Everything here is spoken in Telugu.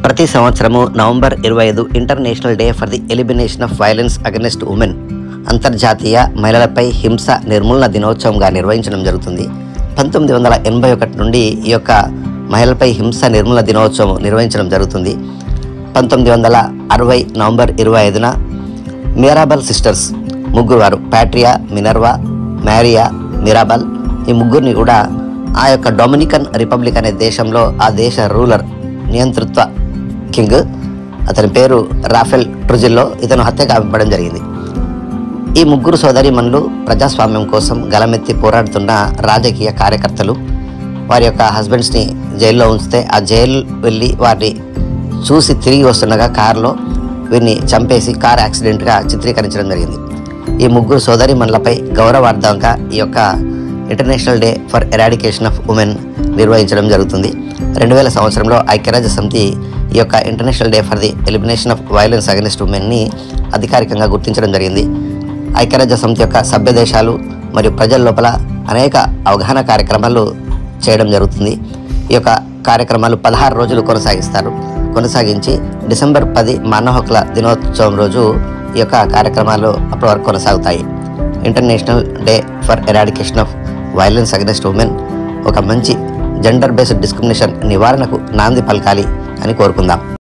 ప్రతి సంవత్సరము November 25 international day for the elimination of violence against women, అంతర్జాతీయ మహిళలపై హింస నిర్మూలన దినోత్సవంగా నిర్వహించడం జరుగుతుంది. 1981 నుండి ఈ యొక్క మహిళలపై హింస నిర్మూలన దినోత్సవం నిర్వహించడం జరుగుతుంది. 1960 నవంబర్ 25న మిరాబల్ సిస్టర్స్ ముగ్గురు వారు, ప్యాట్రియా, మినర్వా, మ్యారియా, మిరాబల్, ఈ ముగ్గురిని కూడా ఆ యొక్క డొమినికన్ రిపబ్లిక్ అనే దేశంలో ఆ దేశ రూలర్ నియంతృత్వ కింగ్, అతని పేరు రాఫెల్ ట్రుజిల్లో, ఇతను హత్య కావింపడం జరిగింది. ఈ ముగ్గురు సోదరీమణులు ప్రజాస్వామ్యం కోసం గలమెత్తి పోరాడుతున్న రాజకీయ కార్యకర్తలు. వారి యొక్క హస్బెండ్స్ని జైల్లో ఉంచితే ఆ జైలు వెళ్ళి వారిని చూసి తిరిగి వస్తుండగా కారులో వీరిని చంపేసి కార్ యాక్సిడెంట్గా చిత్రీకరించడం జరిగింది. ఈ ముగ్గురు సోదరీమణులపై గౌరవార్థంగా ఈ యొక్క international day for eradication of women నిర్వహించడం జరుగుతుంది. 2000 సంవత్సరంలో ఐక్యరాజ్య సమితి ఈ యొక్క international day for the elimination of violence against ఉమెన్ని అధికారికంగా గుర్తించడం జరిగింది. ఐక్యరాజ్య సమితి యొక్క సభ్య దేశాలు మరియు ప్రజల లోపల అనేక అవగాహన కార్యక్రమాలు చేయడం జరుగుతుంది. ఈ యొక్క కార్యక్రమాలు 16 రోజులు కొనసాగించి డిసెంబర్ 10 మానవ హక్కుల దినోత్సవం రోజు ఈ యొక్క కార్యక్రమాలు అప్పటి వరకు కొనసాగుతాయి. International day for eradication of violence against women ఒక మంచి జెండర్ బేస్డ్ డిస్క్రిమినేషన్ నివారణకు నాంది పలకాలి అని కోరుకుందాం.